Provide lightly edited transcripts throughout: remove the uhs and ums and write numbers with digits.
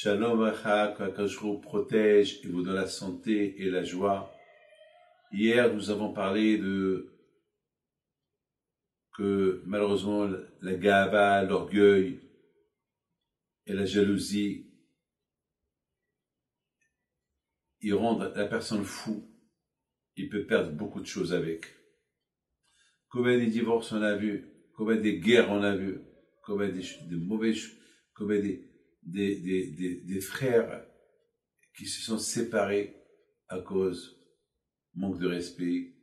Shalom Racha, qu'Akadosh Baruch Hu protège et vous donne la santé et la joie. Hier, nous avons parlé que malheureusement la gava, l'orgueil et la jalousie, ils rendent la personne fou. Il peut perdre beaucoup de choses avec. Combien de divorces on a vu, combien de guerres on a vu, combien de mauvais, combien des frères qui se sont séparés à cause manque de respect,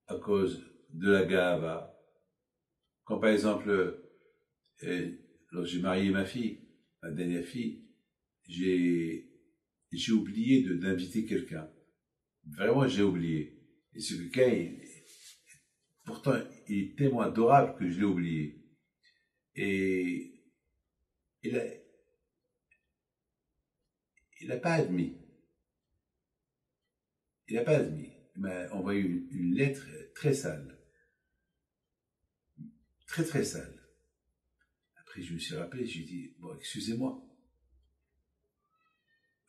à cause de la gava. Quand par exemple, lorsque j'ai marié ma fille, ma dernière fille, j'ai oublié d'inviter quelqu'un. Vraiment, j'ai oublié. Et ce quelqu'un, pourtant, il est tellement adorable que je l'ai oublié. Et il n'a pas admis. Il n'a pas admis. Il m'a envoyé une lettre très sale. Très, très sale. Après, je me suis rappelé, j'ai dit, bon, excusez-moi.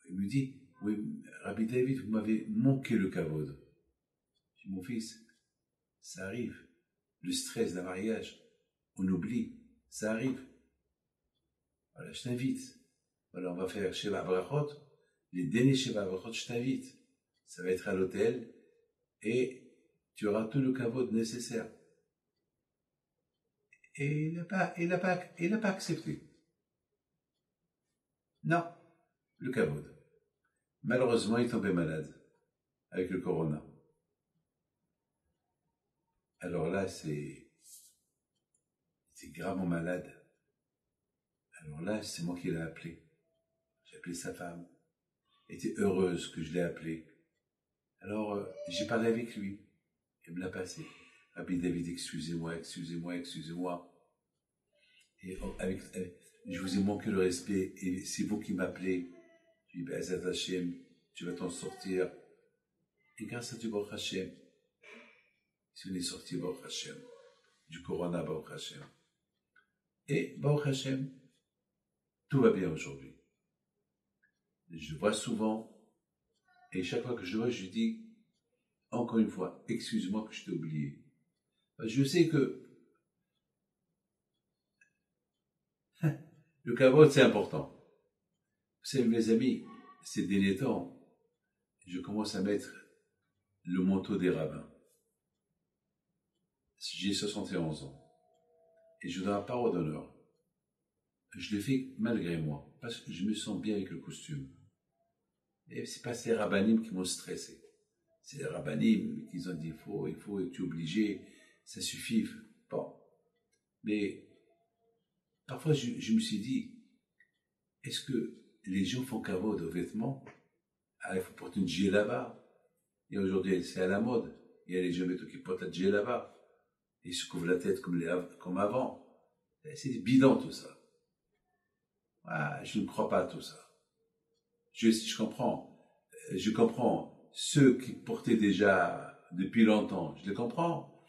Il me dit, oui, Rabbi David, vous m'avez manqué le kavod. J'ai dit, mon fils, ça arrive. Le stress d'un mariage, on oublie, ça arrive. Voilà, je t'invite. Voilà, on va faire Sheva Brachot. Les derniers Sheva Brachot, je t'invite. Ça va être à l'hôtel et tu auras tout le kavod nécessaire. Et il n'a pas accepté. Non, le kavod. Malheureusement, il est tombé malade avec le corona. Alors là, c'est gravement malade. Alors là, c'est moi qui l'ai appelé. J'ai appelé sa femme. Elle était heureuse que je l'ai appelé. Alors, j'ai parlé avec lui. Il me l'a passé. Rabbi David, excusez-moi. Et je vous ai manqué le respect et c'est vous qui m'appelez. Je dis, Be'ezrat Hashem, tu vas t'en sortir. Et grâce à Dieu, Baruch Hashem, si on est sorti, Baruch Hashem, du Corona, Baruch Hashem. Et Baruch Hashem, tout va bien aujourd'hui. Je le vois souvent, et chaque fois que je le vois, je lui dis, encore une fois, excuse-moi que je t'ai oublié. Je sais que le kavod, c'est important. Vous savez, mes amis, ces derniers temps, je commence à mettre le manteau des rabbins. J'ai 71 ans. Et je donne la parole d'honneur. Je le fais malgré moi, parce que je me sens bien avec le costume. Et c'est pas ces rabbinim qui m'ont stressé. C'est les rabbinim qui ont dit, il faut, et tu es obligé, ça suffit. Bon. Mais, parfois, je me suis dit, est-ce que les gens font kavod aux vêtements? Ah, il faut porter une djellaba. Et aujourd'hui, c'est à la mode. Il y a les jeunes qui portent la djellaba. Ils se couvrent la tête comme avant. C'est bidon tout ça. Ah, je ne crois pas à tout ça. Je comprends ceux qui portaient déjà depuis longtemps, je les comprends.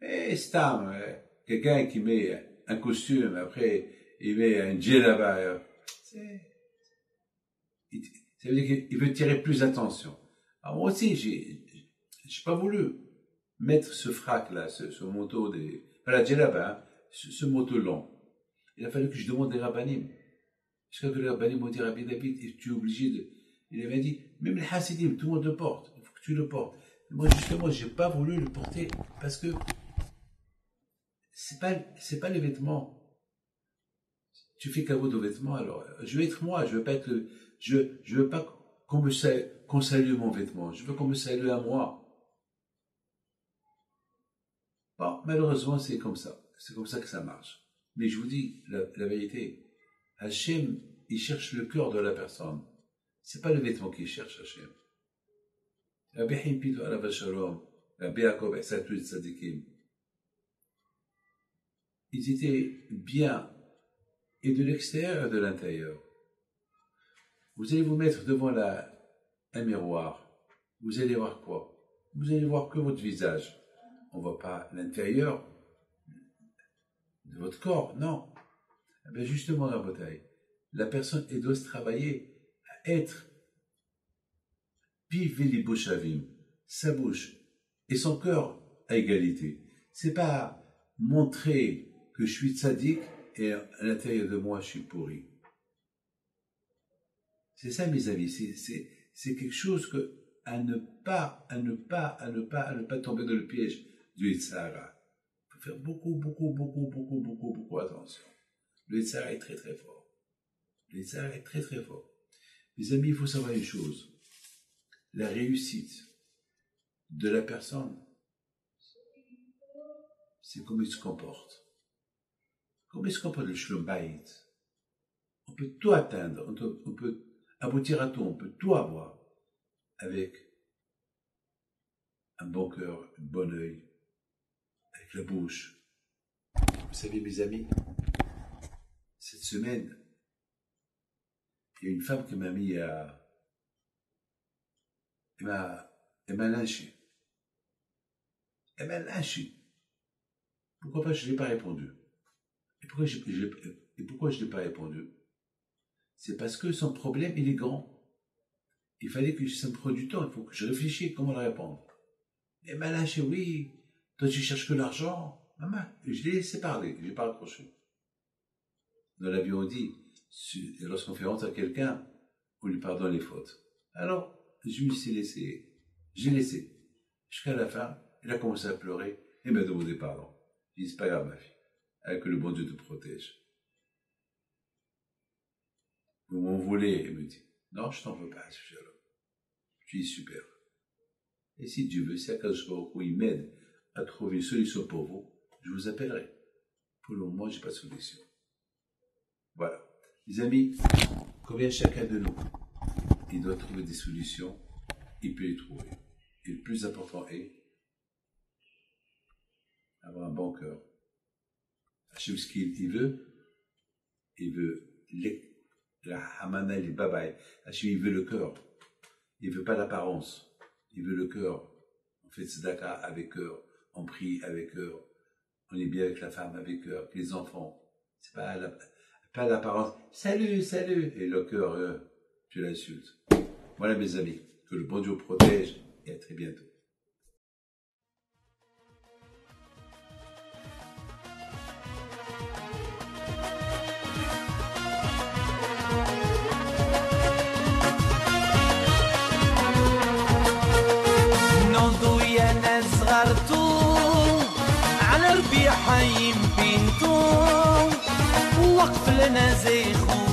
Mais Stam, quelqu'un qui met un costume, après il met un djellaba, ça veut dire qu'il veut tirer plus d'attention. Alors moi aussi, j'ai pas voulu mettre ce frac-là, ce manteau pas la djellaba, hein, ce manteau long. Il a fallu que je demande des rabbinim. Jusqu'à que les rabbinim m'ont dit, Rabbi David, tu es obligé de... Il avait dit, même les chassidim, tout le monde le porte, il faut que tu le portes. Et moi, justement, j'ai pas voulu le porter, parce que c'est pas les vêtements. Tu fais kavod aux vêtements, alors, je veux être moi, je veux pas qu'on salue mon vêtement, je veux qu'on me salue à moi. Bon, malheureusement, c'est comme ça que ça marche. Mais je vous dis la vérité, Hachem, il cherche le cœur de la personne. C'est pas le vêtement qu'il cherche, Hachem. Rabbi Himpido Alav Shalom, Rabbi Yaakov Esatul Tzadikim, ils étaient bien, et de l'extérieur et de l'intérieur. Vous allez vous mettre devant un miroir. Vous allez voir quoi? Vous allez voir que votre visage. On ne voit pas l'intérieur de votre corps, non. Eh bien justement, la bataille, la personne, elle doit se travailler être Piv Veli Boshavim, sa bouche et son cœur à égalité. C'est pas montrer que je suis tzaddik et à l'intérieur de moi je suis pourri. C'est ça, mes amis, c'est quelque chose que à ne pas tomber dans le piège du Yitzhara. Il faut faire beaucoup attention. Le Yitzhara est très fort. Le Yitzhara est très fort. Mes amis, il faut savoir une chose. La réussite de la personne, c'est comment il se comporte. Comment il se comporte le Shlom Bayit. On peut tout atteindre, on peut aboutir à tout, on peut tout avoir avec un bon cœur, un bon œil, avec la bouche. Vous savez, mes amis, cette semaine, il y a une femme qui m'a mis elle m'a lynché. Elle m'a lynché. Pourquoi pas je ne l'ai pas répondu? Et pourquoi je ne l'ai pas répondu? C'est parce que son problème, il est grand. Il fallait que ça me prenne du temps, il faut que je réfléchisse comment le répondre. Elle m'a lynché, oui. Toi, tu cherches que l'argent. Maman, je l'ai laissé parler, je n'ai pas raccroché. Dans la vie, on dit, lorsqu'on fait honte à quelqu'un, on lui pardonne les fautes. Alors, je me suis laissé, j'ai laissé. Jusqu'à la fin, elle a commencé à pleurer et m'a demandé pardon. J'ai dit, c'est pas grave, ma fille, avec que le bon Dieu te protège. Vous m'en voulez, elle me dit, non, je t'en veux pas, ce là. Je dis, super. Et si Dieu veut, si Akadosh Baruch Hu, il m'aide à trouver une solution pour vous, je vous appellerai. Pour le moment, j'ai pas de solution. Voilà. Les amis, combien chacun de nous, il doit trouver des solutions, il peut les trouver. Et le plus important est avoir un bon cœur. Hachem, ce qu'il veut, la hamana, les babaï. Hachem, il veut le cœur. Il veut pas l'apparence. Il veut le cœur. On fait tzedaka avec cœur. On prie avec cœur. On est bien avec la femme avec cœur. Avec les enfants. C'est pas l'apparence. Salut. Et le cœur, tu l'insultes. Voilà, mes amis. Que le bon Dieu protège. Et à très bientôt. على ربيع حايم بنتو وقف لنا زي خو